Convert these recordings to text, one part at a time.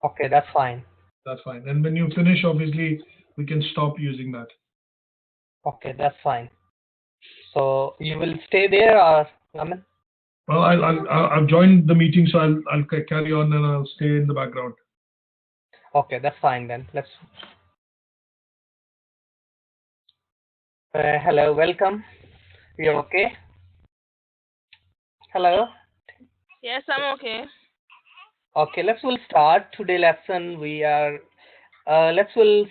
Okay, that's fine. That's fine. And when you finish, obviously, we can stop using that. Okay, that's fine. So you will stay there, or Aman? Well, I've joined the meeting, so I'll carry on and I'll stay in the background. Okay, that's fine then. Let's. Hello, welcome. You're okay? Hello. Yes, I'm okay. Okay, we'll start today lesson. We'll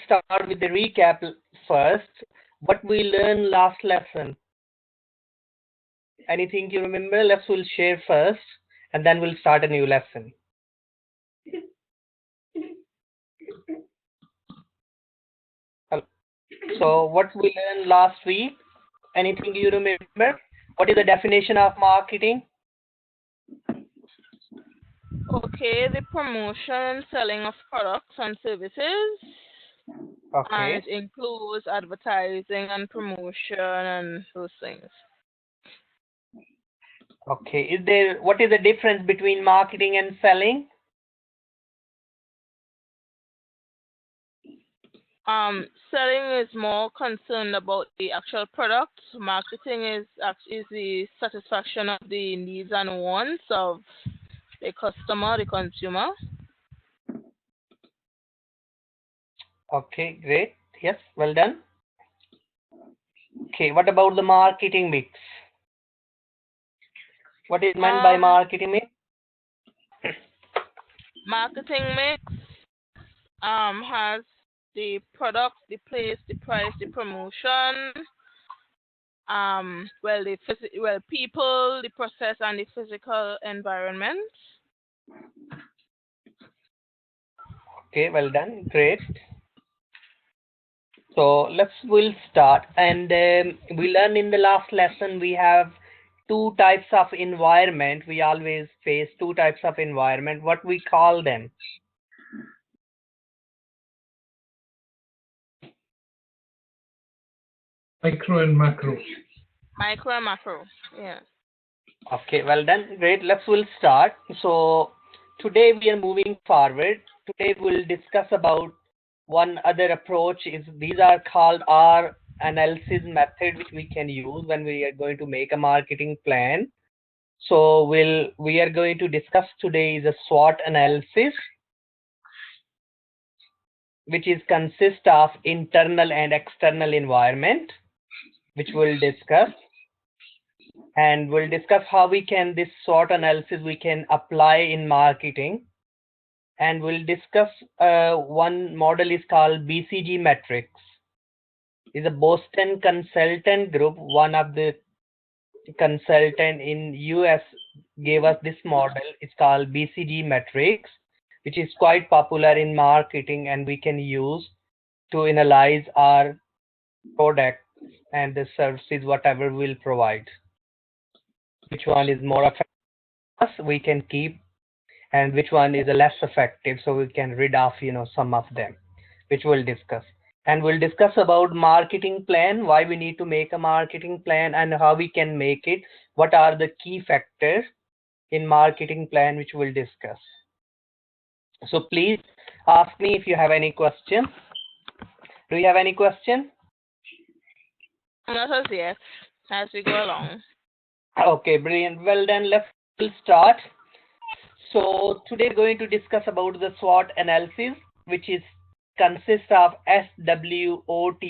start with the recap first. What we learned last lesson. Anything you remember? We'll share first, and then we'll start a new lesson. So what we learned last week? Anything you remember? What is the definition of marketing? Okay, the promotion and selling of products and services. Okay. And it includes advertising and promotion and those things. Okay. What is the difference between marketing and selling? Selling is more concerned about the actual product. Marketing is the satisfaction of the needs and wants of the customer, the consumer. Okay, great. Yes, well done. Okay, what about the marketing mix? What is meant by marketing mix? Marketing mix has the product, the place, the price, the promotion, people, the process, and the physical environment. Okay, well done, great. So we'll start, and we learned in the last lesson we have two types of environment. We always face two types of environment. What we call them? Micro and macro. Micro and macro, yeah. Okay, well done, great. We'll start. So today we are moving forward. Today we'll discuss about one other approach. These are called our analysis method, which we can use when we are going to make a marketing plan. So we are going to discuss today is a SWOT analysis, which is consist of internal and external environment, which we'll discuss. And we'll discuss how this SWOT analysis we can apply in marketing. And we'll discuss one model is called BCG Matrix. Is a Boston consultant group. One of the consultant in US gave us this model. It's called BCG Matrix, which is quite popular in marketing, and we can use to analyze our product and the services whatever we'll provide. Which one is more effective, we can keep, and which one is less effective, so we can rid of some of them, which we'll discuss. And we'll discuss about marketing plan, why we need to make a marketing plan and how we can make it, what are the key factors in marketing plan, which we'll discuss. So please ask me if you have any question. Do you have any question? Not as yet, as we go along. Okay, brilliant. Well then, let's start. So today we're going to discuss about the SWOT analysis, which consists of SWOT.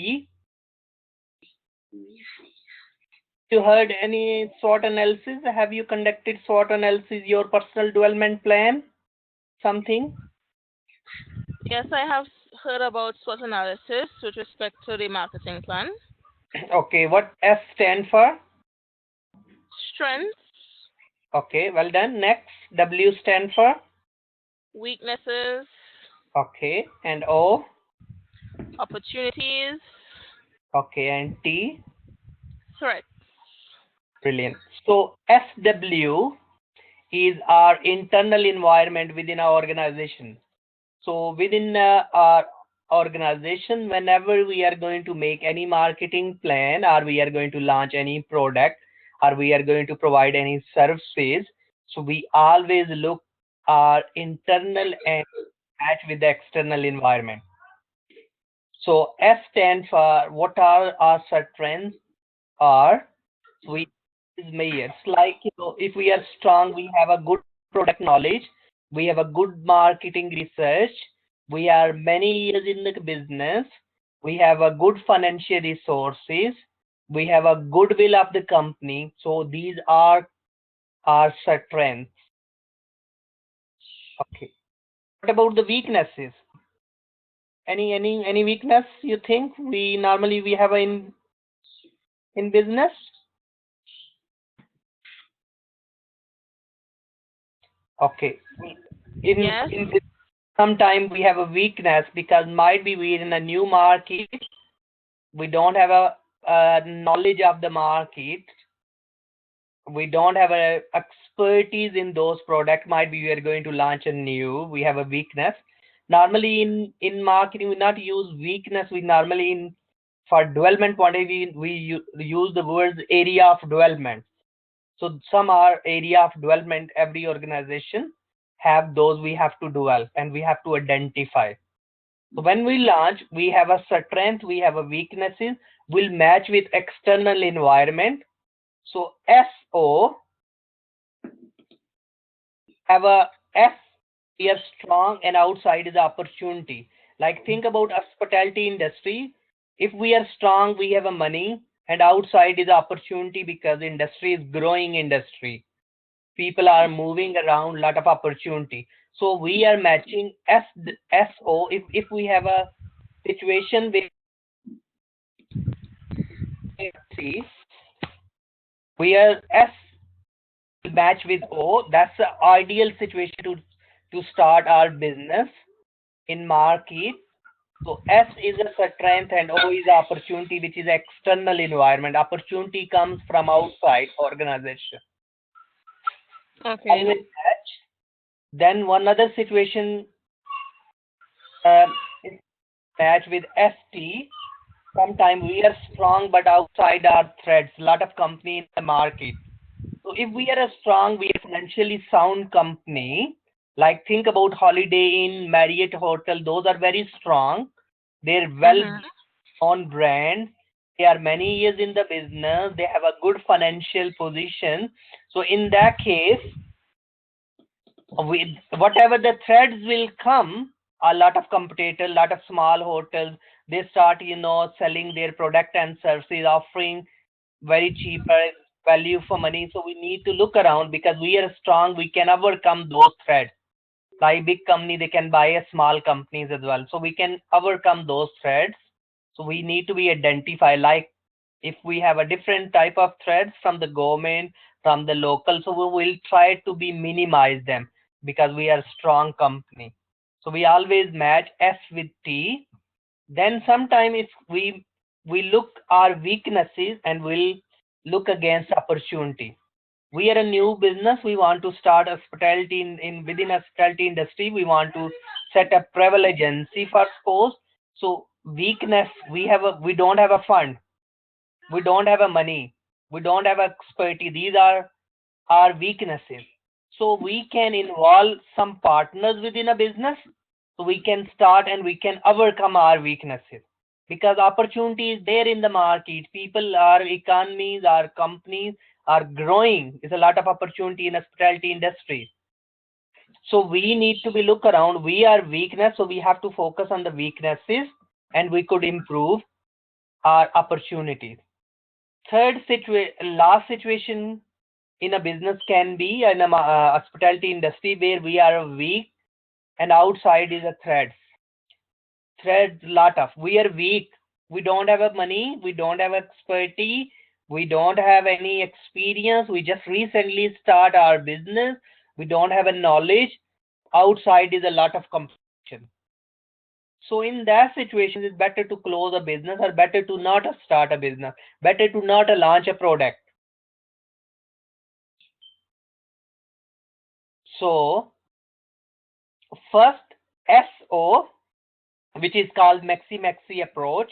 You heard any SWOT analysis? Have you conducted SWOT analysis, your personal development plan? Something? Yes, I have heard about SWOT analysis with respect to the marketing plan. Okay, what S stand for? Strengths. Okay, well done. Next, W stand for? Weaknesses. Okay, and O? Opportunities. Okay, and T? Threats. Brilliant. So SW is our internal environment within our organization. So within our organization, whenever we are going to make any marketing plan, or we are going to launch any product, or we are going to provide any services, so we always look our internal and match with the external environment. So S stands for what are our strengths are. So we is measures like, if we are strong, we have a good product knowledge, we have a good marketing research, we are many years in the business, we have a good financial resources, we have a goodwill of the company. So these are our strengths. Okay. What about the weaknesses? Any weakness you think we normally have in business? Okay. In Yes. in this, sometime we have a weakness because might be we're in a new market, we don't have a knowledge of the market, we don't have a expertise in those products. Might be we are going to launch a new, we have a weakness. Normally in marketing, we not use weakness. We normally in for development point of view, we use the words area of development. So some are area of development. Every organization have those we have to develop and we have to identify. So when we launch, we have a strength, we have a weaknesses, will match with external environment. So SO have a S, we are strong and outside is opportunity. Like think about hospitality industry. If we are strong, we have a money, and outside is opportunity because industry is growing industry. People are moving around, lot of opportunity. So we are matching SO. If we have a situation where we are S match with O, that's the ideal situation to start our business in market. So S is a strength and O is opportunity, which is external environment. Opportunity comes from outside organization. Okay. Always match. Then one other situation is match with ST. Sometimes we are strong, but outside are threats. A lot of company in the market. So if we are a strong, we are financially sound company. Like think about Holiday Inn, Marriott Hotel. Those are very strong. They're well on brand. They are many years in the business. They have a good financial position. So in that case, with whatever the threats will come, a lot of competitors, a lot of small hotels, they start selling their product and services, offering very cheaper value for money. So we need to look around because we are strong, we can overcome those threats. Like big company, they can buy a small companies as well, so we can overcome those threats. So we need to be identified, like if we have a different type of threats from the government, from the local, so we will try to be minimize them because we are a strong company. So we always match S with T. Then sometime if we look our weaknesses and we'll look against opportunity. We are a new business, we want to start hospitality in within hospitality industry, we want to set up travel agency for suppose. So weakness, we don't have a fund, we don't have a money, we don't have expertise. These are our weaknesses. So we can involve some partners within a business, so we can start and we can overcome our weaknesses because opportunity is there in the market. People, our economies, our companies are growing. There's a lot of opportunity in hospitality industry. So we need to be look around. We are weakness, so we have to focus on the weaknesses and we could improve our opportunities. Last situation in a business can be in a hospitality industry where we are weak and outside is a threat. Lot of we are weak, we don't have a money, we don't have expertise, we don't have any experience, we just recently start our business, we don't have a knowledge, outside is a lot of competition. So in that situation, it's better to close a business or better to not start a business, better to not launch a product. So first SO, which is called Maxi approach,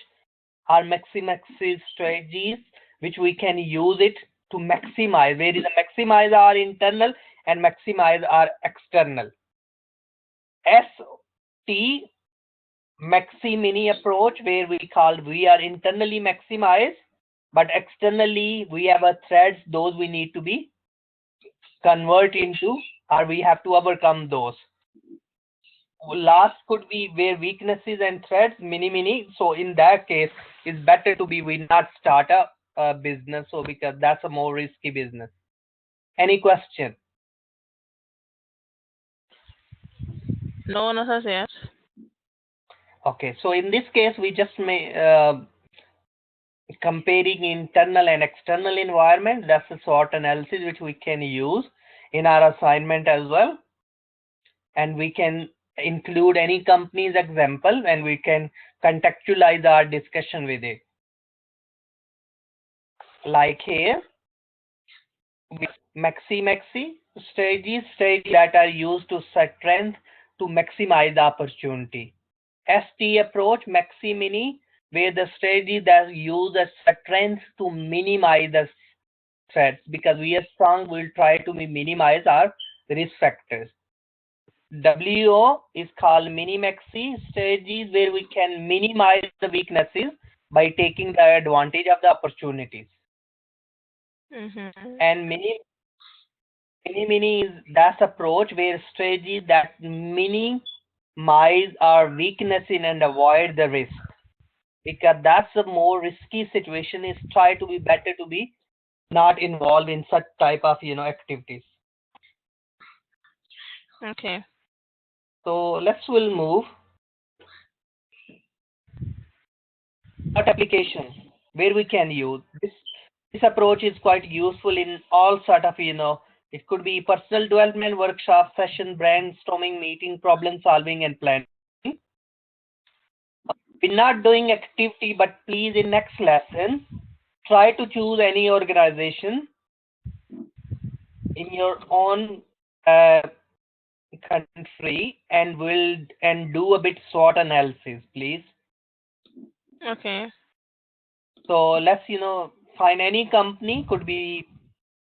or Maxi strategies, which we can use it to maximize. Where is the maximize our internal and maximize our external. T, Maxi Mini approach, where we are internally maximized, but externally we have a threads, those we need to be convert into, or we have to overcome those. Last could be where weaknesses and threats, mini. So in that case, it's better to be we not start a business, so because that's a more risky business. Any question? No, not as yet. Okay, so in this case, we just comparing internal and external environment. That's a SWOT analysis which we can use in our assignment as well, and we can include any company's example, and we can contextualize our discussion with it. Like here, Maxi strategies that are used to set trends to maximize the opportunity. ST approach, Maxi Mini, where the strategy that use as set trends to minimize the threats, because we are strong, we'll try to minimize our risk factors. WO is called Mini Maxi strategies, where we can minimize the weaknesses by taking the advantage of the opportunities. And mini is that approach where strategies that minimize our weakness in and avoid the risk, because that's a more risky situation. Is try to be better to be not involved in such type of activities. Okay. So we'll move. What applications where we can use this approach is quite useful in all sort of it could be personal development, workshop, session, brainstorming, meeting, problem solving, and planning. We're not doing activity, but please in next lesson try to choose any organization in your own country and do a bit SWOT analysis, please. Okay. So let's find any company, could be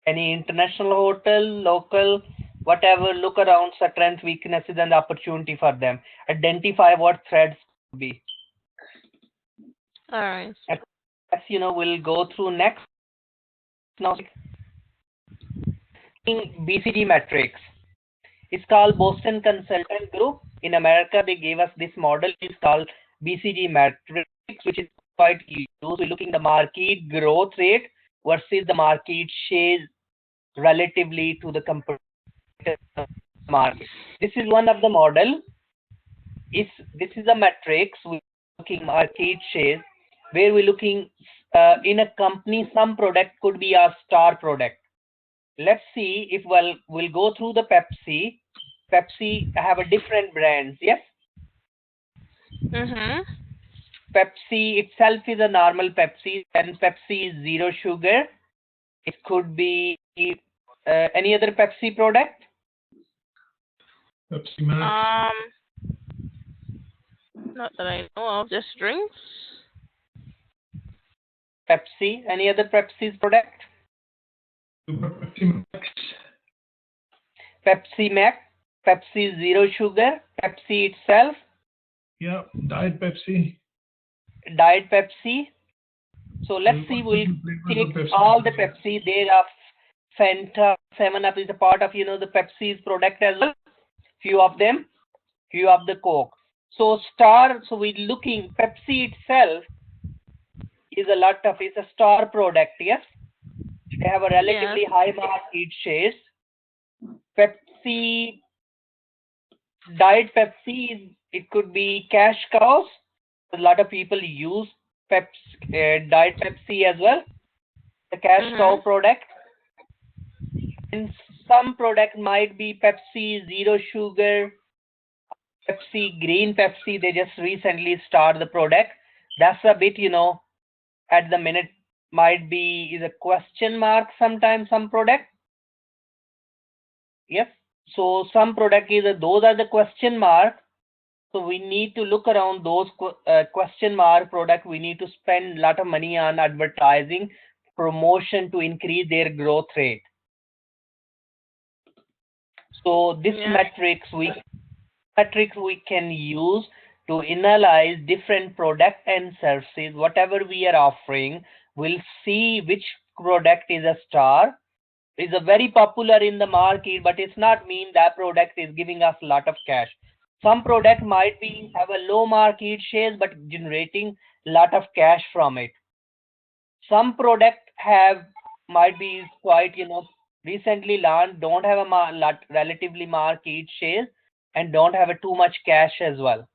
any international hotel, local, whatever. Look around strengths, weaknesses, and opportunity for them. Identify what threats could be. All right. We'll go through next. Now, BCG Matrix. It's called Boston Consultant Group. In America, they gave us this model. It's called BCG Matrix, which is quite used. We're looking the market growth rate versus the market share relatively to the competitor market. This is one of the model. This is a matrix. We're looking market share, where we're looking in a company, some product could be our star product. Let's see if we'll go through the Pepsi. Pepsi have a different brands, yes? Pepsi itself is a normal Pepsi, and Pepsi is zero sugar. It could be any other Pepsi product? Pepsi Max. Not that I know of, just drinks. Pepsi, any other Pepsi's product? Pepsi Max. Pepsi Max, Pepsi zero sugar, Pepsi itself. Yeah, Diet Pepsi. Diet Pepsi. So let's see, we'll take all the Pepsi. There are Fanta, 7-Up is a part of the Pepsi's product as well. Few of them, few of the Coke. So star, so we're looking, Pepsi itself is it's a star product, yes? They have a relatively high market shares. Pepsi, Diet Pepsi, it could be cash cows. A lot of people use Pepsi, Diet Pepsi as well. The cash cow product. And some product might be Pepsi zero sugar, Pepsi green Pepsi. They just recently started the product. That's a bit, at the minute might be is a question mark sometimes, some product. Yes. So some product those are the question mark. So we need to look around those question mark product. We need to spend a lot of money on advertising, promotion to increase their growth rate. So this matrix metrics we can use to analyze different product and services, whatever we are offering. We'll see which product is a star, is a very popular in the market, but it's not mean that product is giving us a lot of cash. Some product might be have a low market shares but generating a lot of cash from it. Some product have might be quite recently launched, don't have a relatively market shares and don't have a too much cash as well.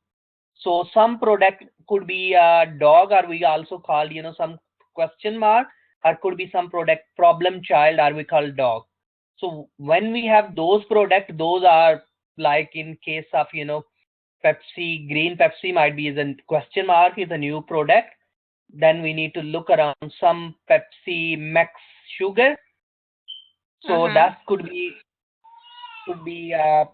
So some product could be a dog, or we also call some question mark, or could be some product problem child, or we call dog. So when we have those product, those are like in case of Pepsi, green Pepsi might be is a question mark, is a new product. Then we need to look around some Pepsi Max Sugar. So that could be a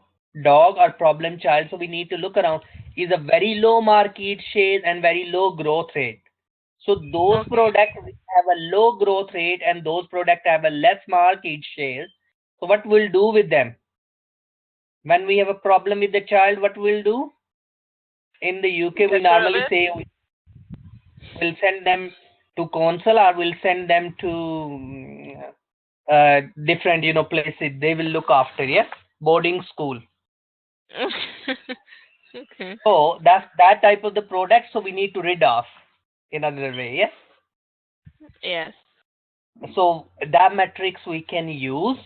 dog or problem child. So we need to look around, is a very low market share and very low growth rate. So those products have a low growth rate and those products have a less market share. So what we'll do with them? When we have a problem with the child, what we'll do? In the UK, we normally say we'll send them to council, or we'll send them to different places they will look after. Yes, boarding school. Okay. So that's that type of the product, so we need to rid of in another way. Yes. Yes. So that metrics we can use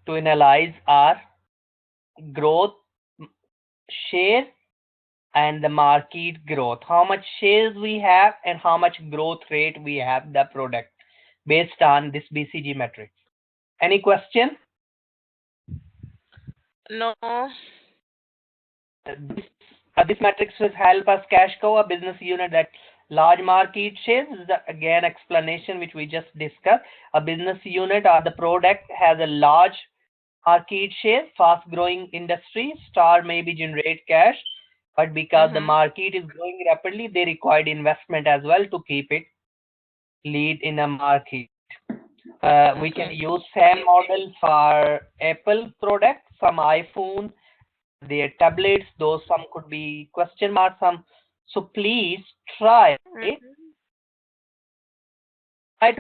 to analyze our growth share and the market growth, how much shares we have and how much growth rate we have the product based on this BCG matrix. Any question? No. This matrix will help us cash cow a business unit that large market shares. This is again explanation which we just discussed. A business unit or the product has a large market share, fast growing industry, star maybe generate cash, but because the market is growing rapidly, they required investment as well to keep it lead in a market. We can use same model for Apple product, some iPhone, their tablets, those some could be question mark, some. So please try to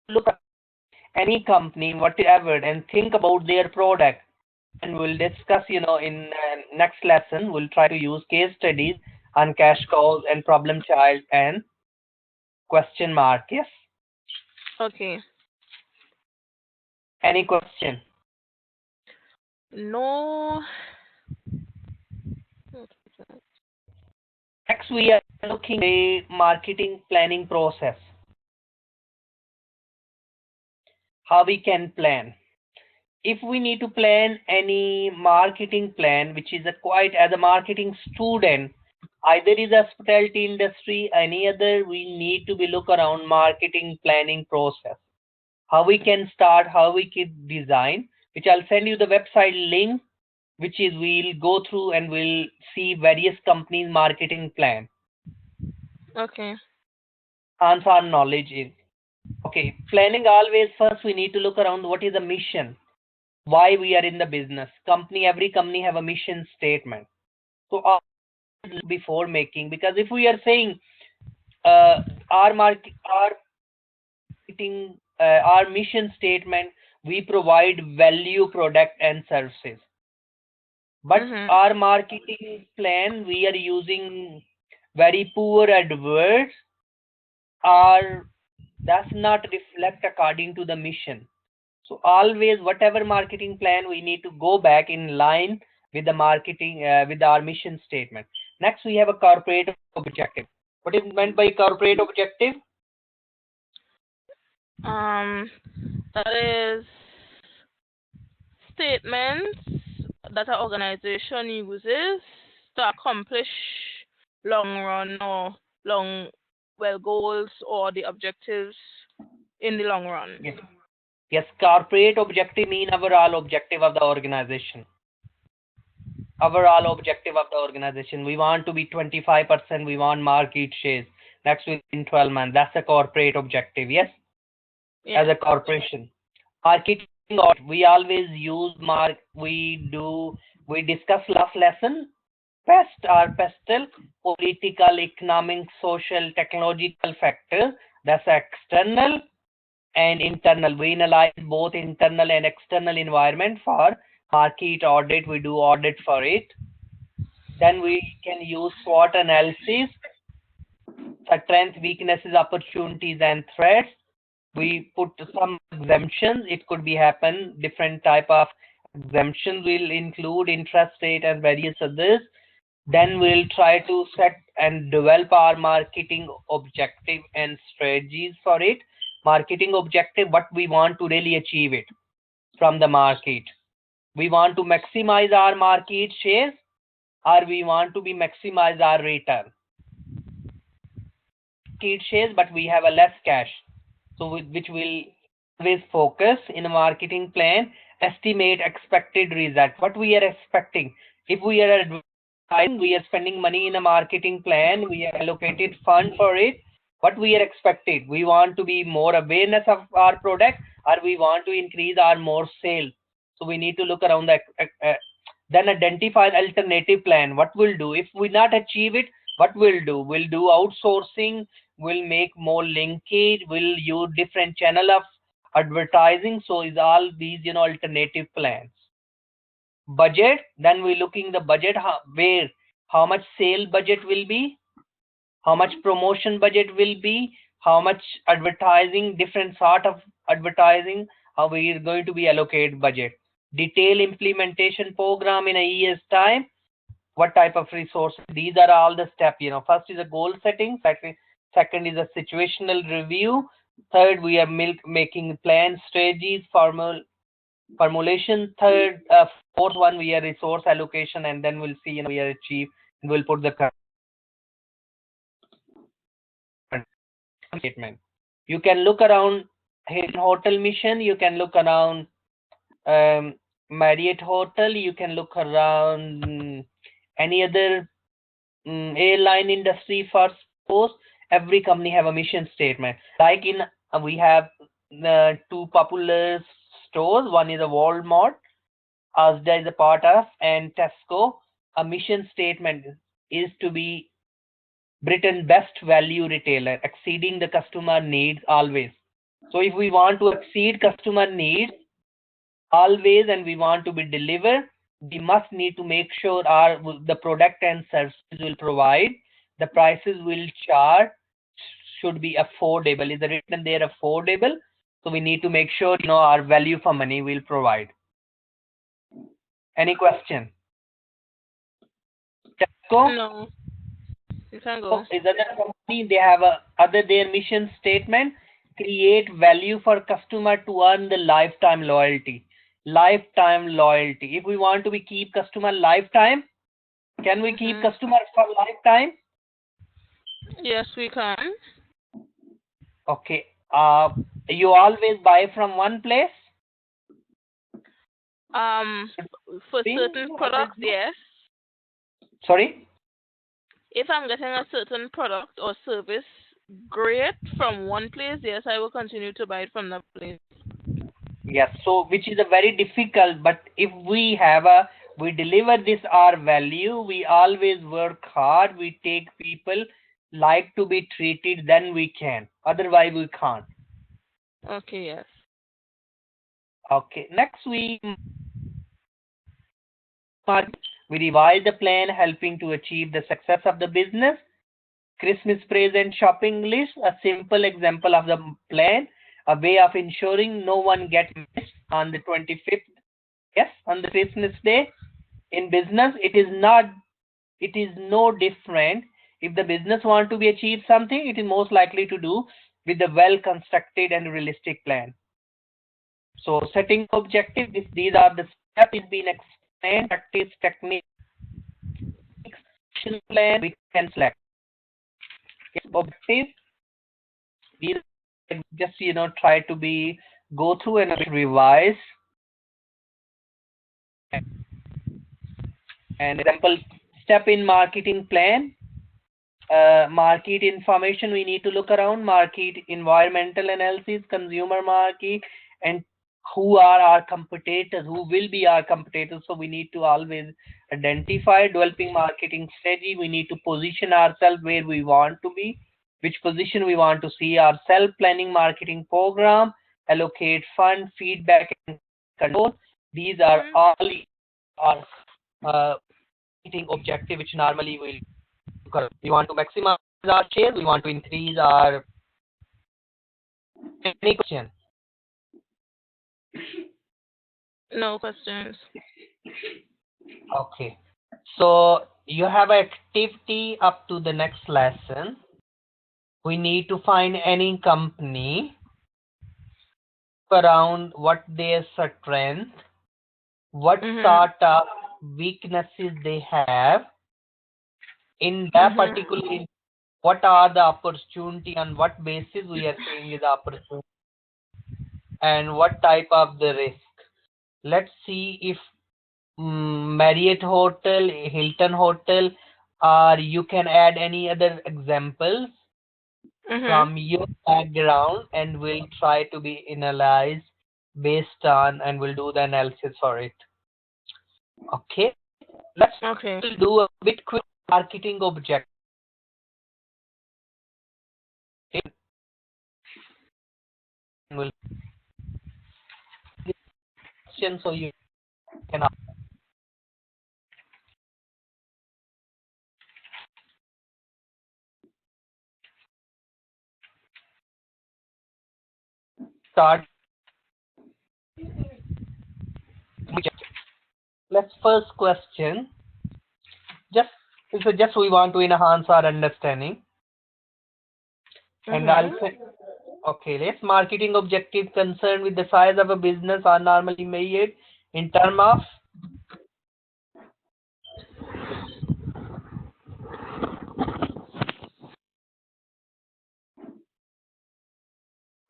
look at any company, whatever, and think about their product. And we'll discuss, in next lesson, we'll try to use case studies on cash cows and problem child and question mark. Yes. Okay. Any question? No. Next, we are looking at a marketing planning process. How we can plan. If we need to plan any marketing plan, which is quite as a marketing student, either is a hospitality industry, any other, we need to be look around marketing planning process. How we can start, how we can design, which I'll send you the website link, which is we'll go through and we'll see various companies' marketing plan. Okay. Enhance our knowledge in. Okay, planning always first we need to look around what is the mission, why we are in the business. Every company have a mission statement. So before making, because if we are saying our mission statement, we provide value product and services. But our marketing plan, we are using very poor adwords, or does not reflect according to the mission. So always, whatever marketing plan, we need to go back in line with the marketing, with our mission statement. Next, we have a corporate objective. What is meant by corporate objective? That is statements that an organization uses to accomplish long run or goals or the objectives in the long run. Yes. Yes, corporate objective mean overall objective of the organization. Overall objective of the organization. We want to be 25%, we want market shares next within 12 months. That's a corporate objective, yes? As a corporation. Market we always use we discuss last lesson pest or pestle, political, economic, social, technological factors. That's external and internal. We analyze both internal and external environment for market audit. We do audit for it. Then we can use SWOT analysis, strengths, weaknesses, opportunities, and threats. We put some exemptions. It could be happen. Different type of exemptions will include interest rate and various others. Then we'll try to set and develop our marketing objective and strategies for it. Marketing objective, what we want to really achieve it from the market. We want to maximize our market shares, or we want to be maximize our return. Market shares, but we have a less cash. So which will always focus in a marketing plan, estimate expected result. What we are expecting. If we are advertising, we are spending money in a marketing plan, we are allocated fund for it. What we are expected. We want to be more awareness of our product, or we want to increase our more sales. So we need to look around that. Then identify the alternative plan. What we'll do if we not achieve it? What we'll do? We'll do outsourcing. We'll make more linkage. We'll use different channel of advertising. So is all these alternative plans. Budget. Then we're looking the budget. How much sale budget will be? How much promotion budget will be? How much advertising? Different sort of advertising. How we are going to be allocate budget. Detail implementation program in a year's time. What type of resources? These are all the steps. First is a goal setting. Second is a situational review. Third, we are making plan strategies, formulation. Fourth one, we are resource allocation, and then we'll see we are achieve. And we'll put the current statement. You can look around Hilton Hotel Mission. You can look around Marriott Hotel. You can look around any other airline industry. For suppose every company have a mission statement. Like we have the two popular stores. One is a Walmart, ASDA is a part of, and Tesco. A mission statement is to be Britain's best value retailer, exceeding the customer needs always. So if we want to exceed customer needs always, and we want to be delivered, we must need to make sure the product and services will provide, the prices will charge should be affordable. Is it written there affordable? So we need to make sure our value for money will provide. Any question? Tesco? No. You can go. Is another company, they have their mission statement, create value for customer to earn the lifetime loyalty. Lifetime loyalty. If we want to keep customer lifetime, can we keep customers for lifetime? Yes, we can. Okay. You always buy from one place? For certain products, yes. Sorry? If I'm getting a certain product or service great from one place, yes, I will continue to buy it from that place. Yes, so which is a very difficult, but if we deliver this our value, we always work hard, we take people like to be treated, then we can. Otherwise we can't. Okay, yes. Okay, next we revise the plan, helping to achieve the success of the business. Christmas present shopping list, a simple example of the plan, a way of ensuring no one gets missed on the 25th. Yes, on the Christmas day. In business, it is no different. If the business want to be achieved something, it is most likely to do with the well-constructed and realistic plan. So setting objective, these are the steps is being explained, practice techniques, action plan, we can select. Objective, these just try to go through and revise. And example, step in marketing plan. Market information, we need to look around market environmental analysis, consumer market, and who are our competitors, who will be our competitors. So we need to always identify, developing marketing strategy. We need to position ourselves where we want to be, which position we want to see ourselves, planning marketing program, allocate fund, feedback and control. These are all our marketing objective, which normally will. We want to maximize our shares. We want to increase our. Any question? No questions. Okay. So you have activity up to the next lesson. We need to find any company around what their strength, what sort of weaknesses they have in that particular, what are the opportunity, on what basis we are saying is opportunity, and what type of the risk. Let's see if Marriott Hotel, Hilton Hotel, or you can add any other examples from your background, and we'll try to be analyzed based on, and we'll do the analysis for it. Okay, let's do a bit quick marketing objective. We'll question so you can start. Let's first question. Just we want to enhance our understanding. And I'll say, okay, let's marketing objective concerned with the size of a business are normally measured in terms of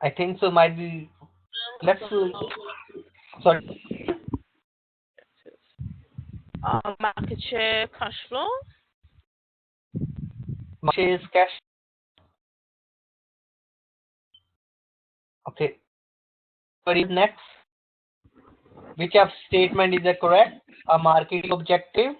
I think so might be let's sorry. Market share, cash flow. Market share is cash. Okay. What is next? Which of statement is correct? A marketing objective.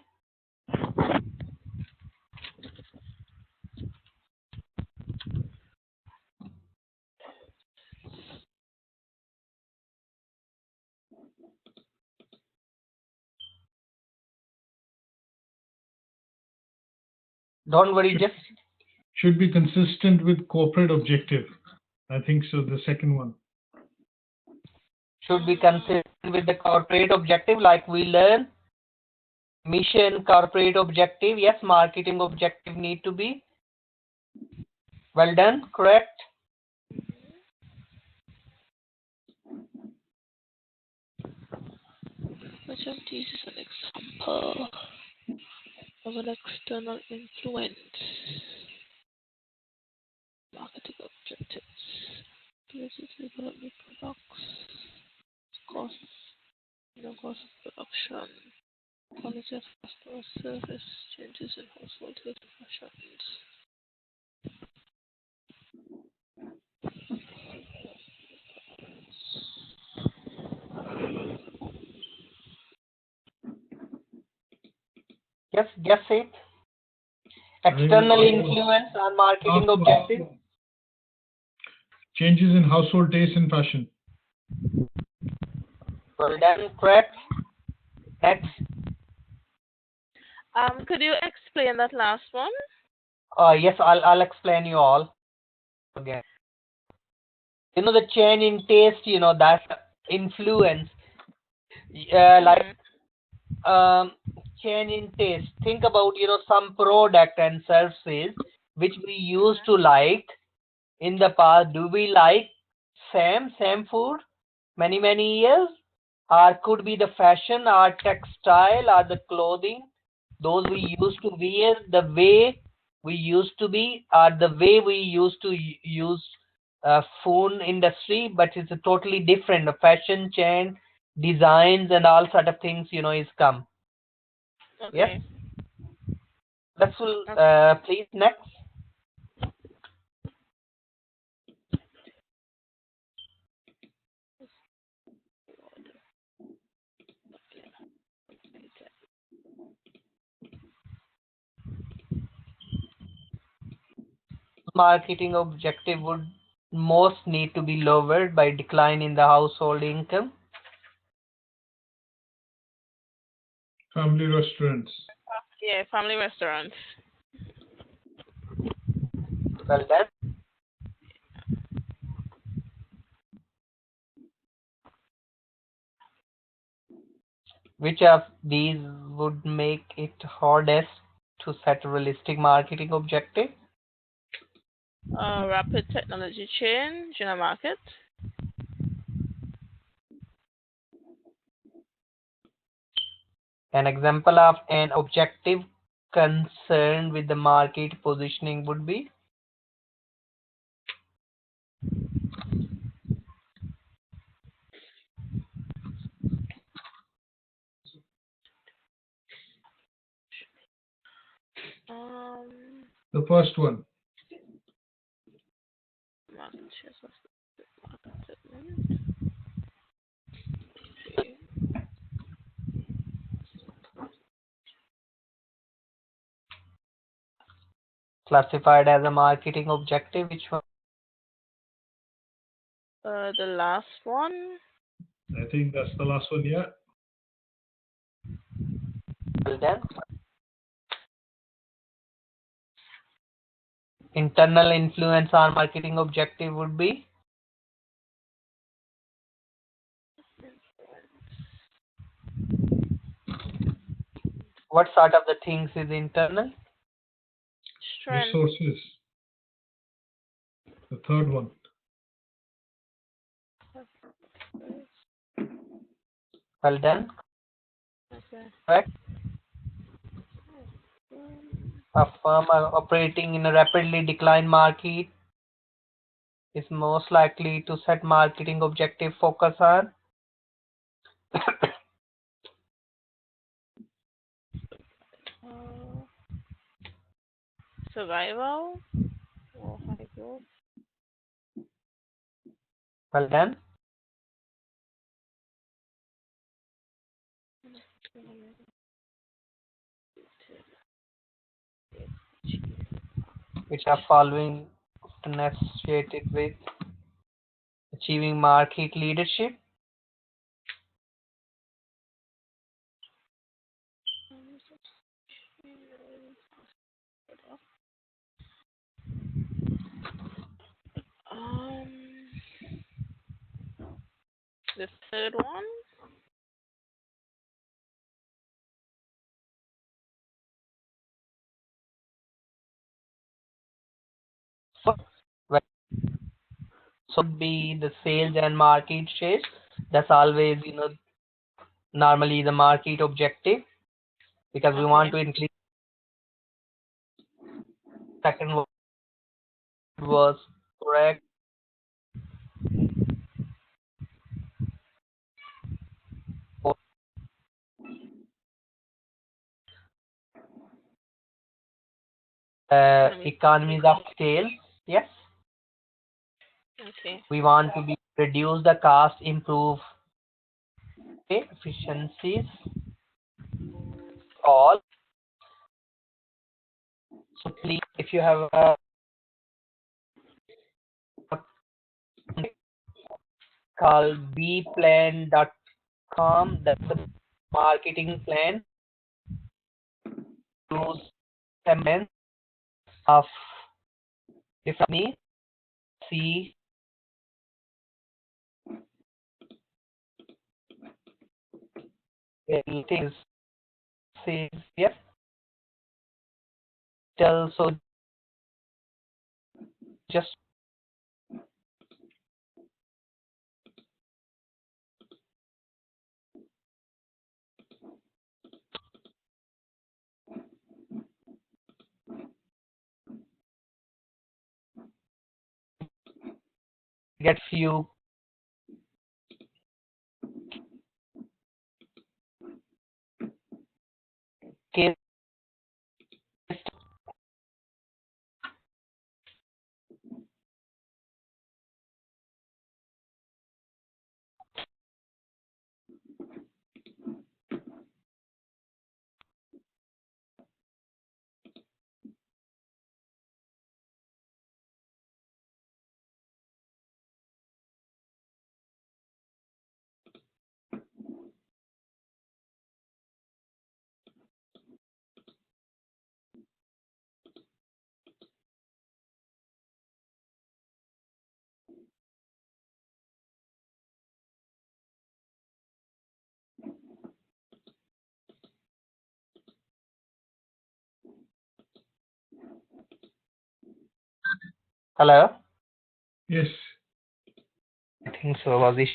Don't worry, just should be consistent with corporate objective. I think so. The second one should be consistent with the corporate objective, like we learn. Mission, corporate objective. Yes, marketing objective need to be. Well done, correct. Which of these is an example of an external influence? Marketing objectives. Places development products. Cost of production. Quality of customer service. Changes in household fashions. Yes, guess it. External influence on marketing objective. Changes in household taste and fashion. Well done, correct. Next. Could you explain that last one? Yes, I'll explain you all again. You know the change in taste. You know that influence. Change in taste. Think about some product and services which we used to like in the past. Do we like same food many years, or could be the fashion or textile or the clothing those we used to wear, the way we used to be, or the way we used to use phone industry, but it's a totally different. The fashion change, designs and all sort of things is come. Okay. Yes, let's please next. marketing objective would most need to be lowered by decline in the household income? Family restaurants. Yeah, family restaurants. Well done. Which of these would make it hardest to set a realistic marketing objective? Rapid technology change in a market. An example of an objective concerned with the market positioning would be? The first one. Market share, market segment. Classified as a marketing objective, which one? The last one. I think that's the last one, yeah. Well done. Internal influence on marketing objective would be? What sort of the things is internal? Strength. Resources. The third one. Well done. Okay. Correct. A firm operating in a rapidly declined market is most likely to set marketing objective focus on Survival or high growth. well done. Which are following often associated with achieving market leadership? The third one. So be the sales and market shares. That's always, normally the market objective, because we want to increase. Second one was correct. Economies of scale. Yes. Okay. We want to reduce the cost, improve efficiencies. All. So please, if you have a called bplan.com, that's the marketing plan. Use segments of different see things. Yes. So just get few case Hello? Yes. I think so. Was it,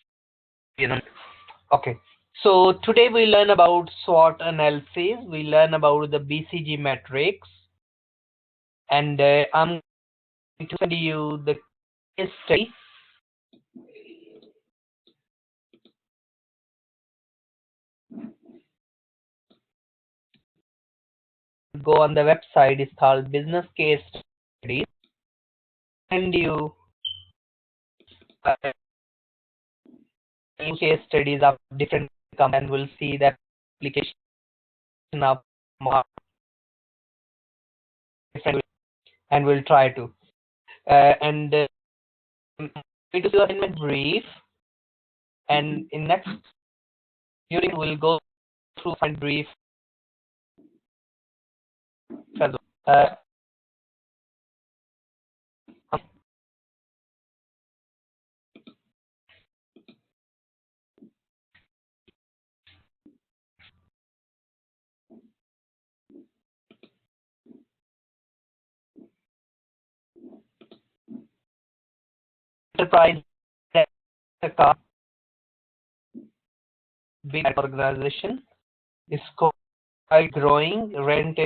Okay. So today we learn about SWOT analysis. We learn about the BCG matrix, and I'm going to send you the case study. Go on the website. It's called Business Case Studies. And you case studies of different companies, and we'll see the application of more different, and we'll try to. And going to do assignment brief, and in next during we'll go through assignment brief as well. Enterprise big organization is quite growing. Rent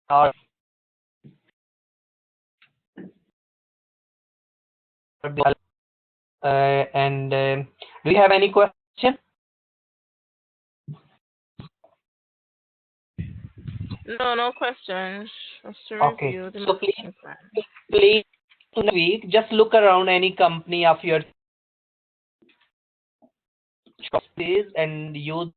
are and do you have any question? No, no questions. Just to Okay. review the So marketing plan. please next week just look around any company of your choices and use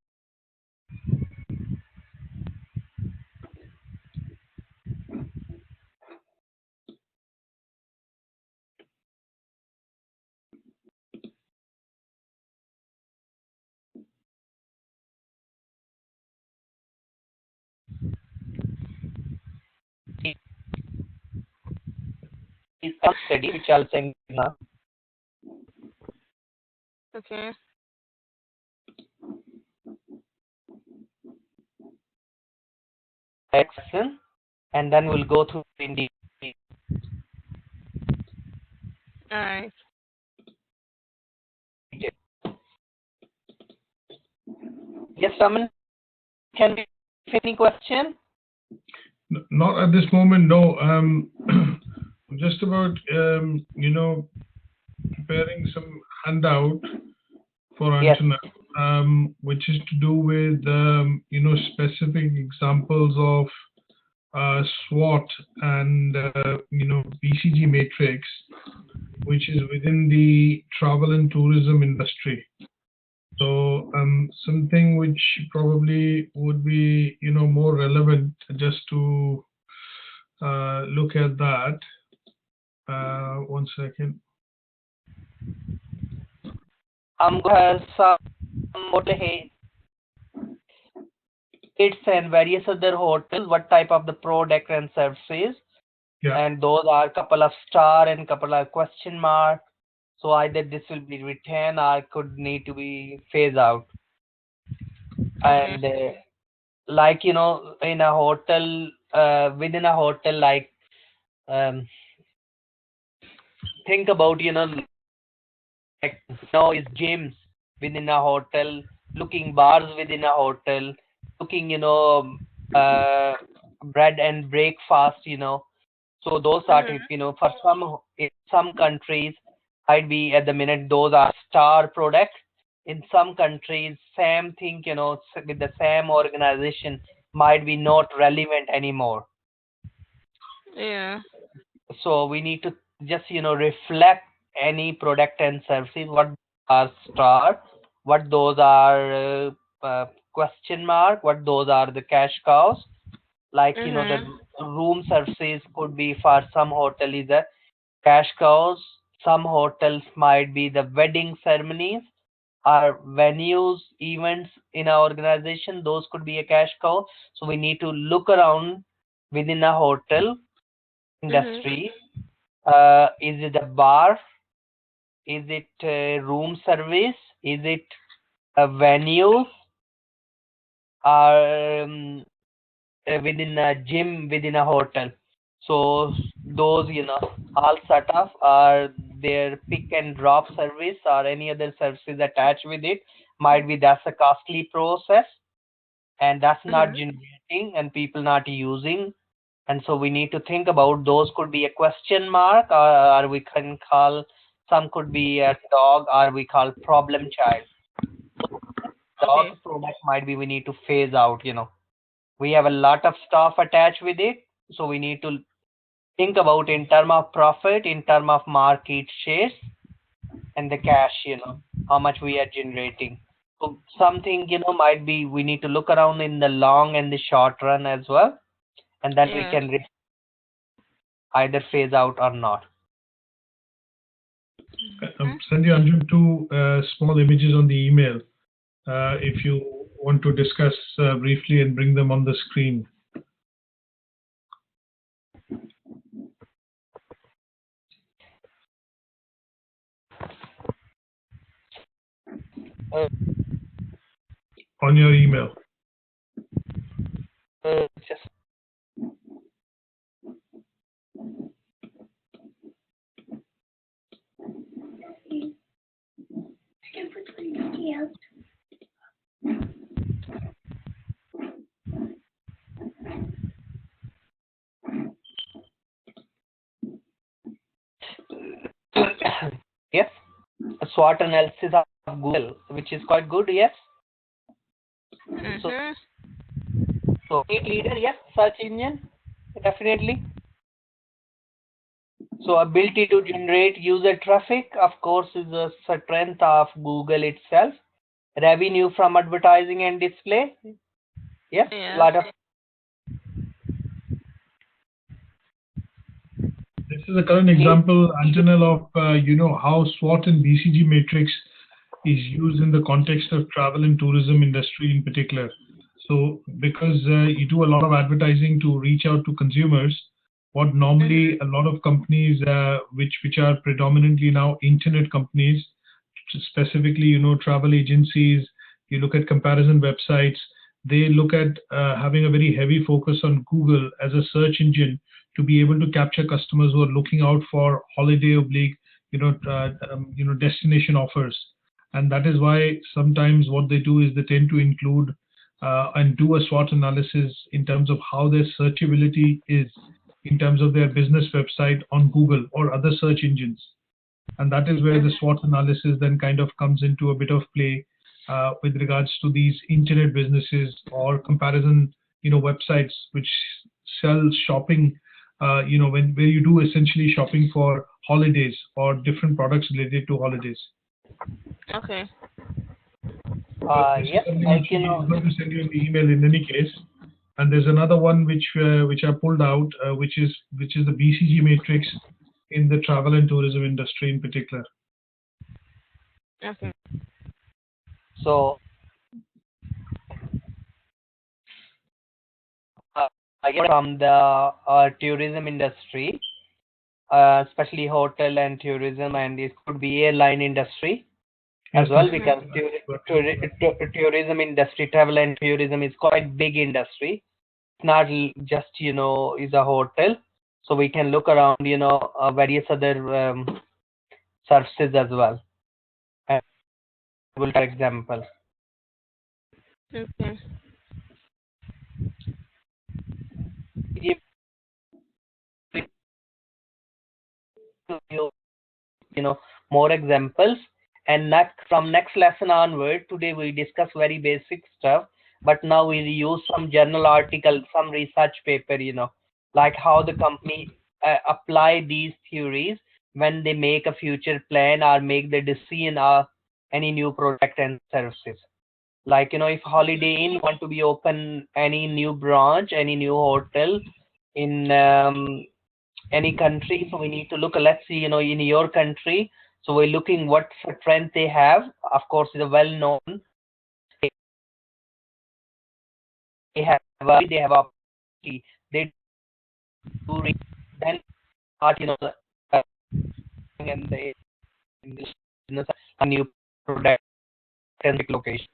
this study which I'll send you now. Okay. Action, and then we'll go through in detail. All right. Yes, Raman, can we have any question? Not at this moment, no. I'm just about, preparing some handout for Yes. Antoinette, which is to do with, specific examples of SWOT and, BCG Matrix, which is within the travel and tourism industry. So something which probably would be, more relevant just to look at that. 1 second. I'm going to some it's and various other hotels, what type of the product and services. Yeah. And those are couple of star and couple of question mark. So either this will be retained or could need to be phased out. And like in a hotel, within a hotel, like think about like is gyms within a hotel, looking bars within a hotel, looking bread and breakfast. So those are for in some countries might be at the minute those are star products. In some countries, same thing with the same organization might be not relevant anymore. Yeah. So we need to just reflect any product and services, what are star, what those are question mark, what those are the cash cows. Like the room services could be for some hotel is a cash cows. Some hotels might be the wedding ceremonies or venues, events in our organization. Those could be a cash cow. So we need to look around within a hotel industry. Is it a bar? Is it a room service? Is it a venue? are within a gym, within a hotel. So those, all setup are their pick and drop service or any other services attached with it. Might be that's a costly process and that's not Mm-hmm. generating and people not using. And so we need to think about those could be a question mark or we can call some could be a dog or we call problem child. Dog Okay. product might be we need to phase out. We have a lot of stuff attached with it, so we need to think about in term of profit, in term of market shares, and the cash, how much we are generating. So something, might be we need to look around in the long and the short run as well, and then we Yes. can either phase out or not. Send you Anjum two small images on the email if you want to discuss briefly and bring them on the screen. Uh, On your email. just yes, a SWOT analysis of Google, which is quite good. Yes. So, Mm-hmm. so leader, yes, search engine, definitely. So ability to generate user traffic, of course, is a strength of Google itself. Revenue from advertising and display, yes, Yes. lot of. This is a current example, Antonel, of how SWOT and BCG Matrix is used in the context of travel and tourism industry in particular. So because you do a lot of advertising to reach out to consumers, what normally a lot of companies which are predominantly now internet companies, specifically travel agencies, you look at comparison websites, they look at having a very heavy focus on Google as a search engine to be able to capture customers who are looking out for holiday oblique destination offers. And that is why sometimes what they do is they tend to include and do a SWOT analysis in terms of how their searchability is in terms of their business website on Google or other search engines. And that is where the SWOT analysis then kind of comes into a bit of play with regards to these internet businesses or comparison websites which sell shopping where you do essentially shopping for holidays or different products related to holidays. Okay. This is Yes, something like which we're going to send you in the email in any case. And there's another one which I pulled out, which is the BCG matrix in the travel and tourism industry in particular. Okay. so. From the tourism industry, especially hotel and tourism, and it could be airline industry as well, because tourism industry, travel and tourism is quite big industry. It's not just is a hotel, so we can look around various other services as well. And we'll for example. Okay. Give more examples, and from next lesson onward, today we discuss very basic stuff, but now we use some journal article, some research paper, like how the company apply these theories when they make a future plan or make the decision of any new product and services. Like if Holiday Inn want to be open any new branch, any new hotel in any country, so we need to look, let's see, in your country, so we're looking what trend they have. Of course, it's a well known, they have opportunity, they do then start and they in this business a new product and location.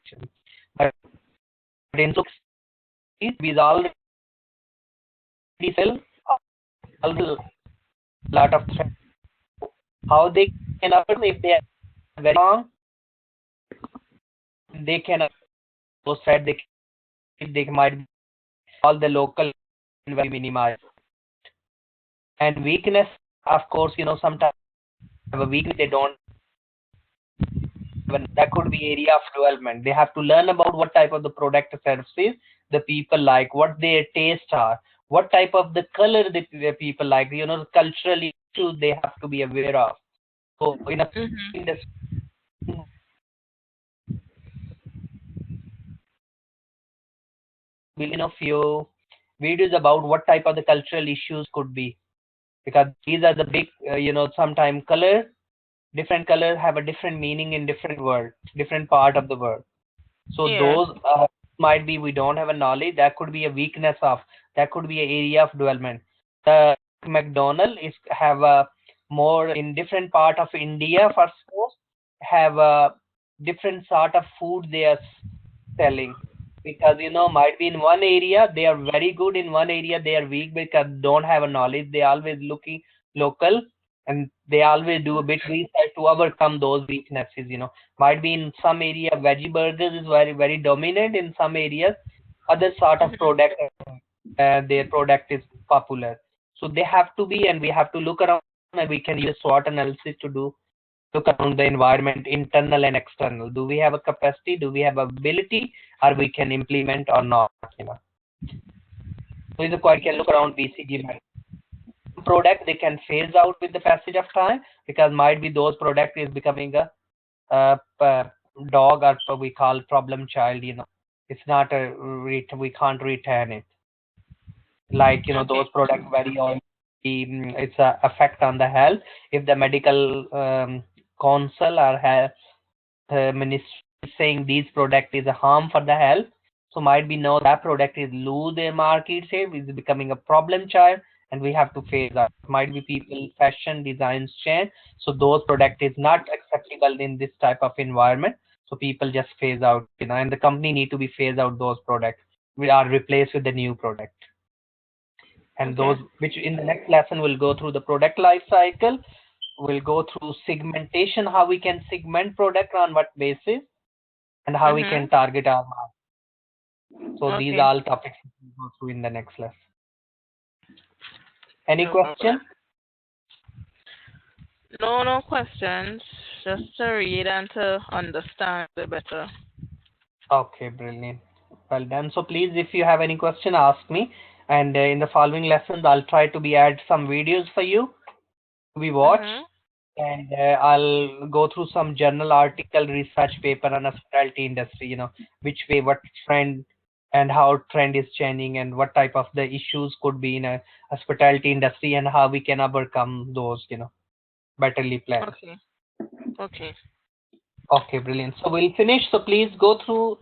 But in is already sell a lot of threats. How they can afford if they are very long, they can those threats they might be all the local very minimized. And weakness, of course, sometimes have a weakness they don't. That could be area of development. They have to learn about what type of the product or services the people like, what their tastes are, what type of the color the people like, cultural issues they have to be aware of. So in a industry, few videos about what type of the cultural issues could be, because these are the big, sometimes different colors have a different meaning in different part of the world. So those might be we don't have a knowledge. That could be a weakness of. That could be an area of development. The McDonald is have a more in different part of India. First, have a different sort of food they are selling, because might be in one area they are very good, in one area they are weak because don't have a knowledge. They always looking local, and they always do a bit research to overcome those weaknesses. Might be in some area veggie burgers is very dominant, in some areas other sort of product, their product is popular. So they have to be, and we have to look around, and we can use SWOT analysis to look around the environment, internal and external. Do we have a capacity? Do we have ability? Or we can implement or not? So is quite can look around BCG Matrix. Product they can phase out with the passage of time, because might be those product is becoming a dog, or we call problem child. It's not we can't return it. Like those products very oily, it's a effect on the health. If the medical council or health ministry is saying these product is a harm for the health, so might be no, that product is lose their market share, is becoming a problem child, and we have to phase out. Might be people fashion designs change, so those product is not acceptable in this type of environment, so people just phase out, and the company need to be phase out those products. We are replaced with the new product. And those which in the next lesson will go through the product life cycle. We'll go through segmentation, how we can segment product on what basis, and how we can target our market. So these are all topics we'll go through in the next lesson. Any question? No questions. Just to read and to understand it better. Okay, brilliant. Well done. So please, if you have any question, ask me. And in the following lessons, I'll try to be add some videos for you to be watched. And I'll go through some journal article, research paper on hospitality industry, which way, what trend and how trend is changing, and what type of the issues could be in a hospitality industry, and how we can overcome those, betterly plan. Okay, brilliant. So we'll finish. So please go through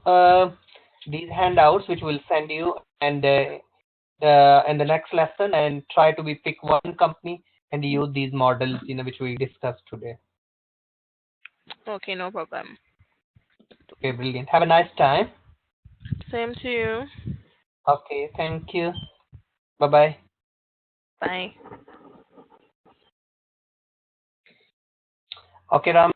these handouts, which we'll send you, and in the next lesson, and try to pick one company and use these models, which we discussed today. Okay, no problem. Okay, brilliant. Have a nice time. Same to you. Okay, thank you. Bye-bye. Bye. Okay, Ram.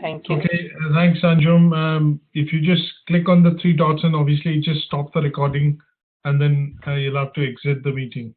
Thank you. Okay, thanks, Anjum. If you just click on the three dots, and obviously just stop the recording, and then you'll have to exit the meeting.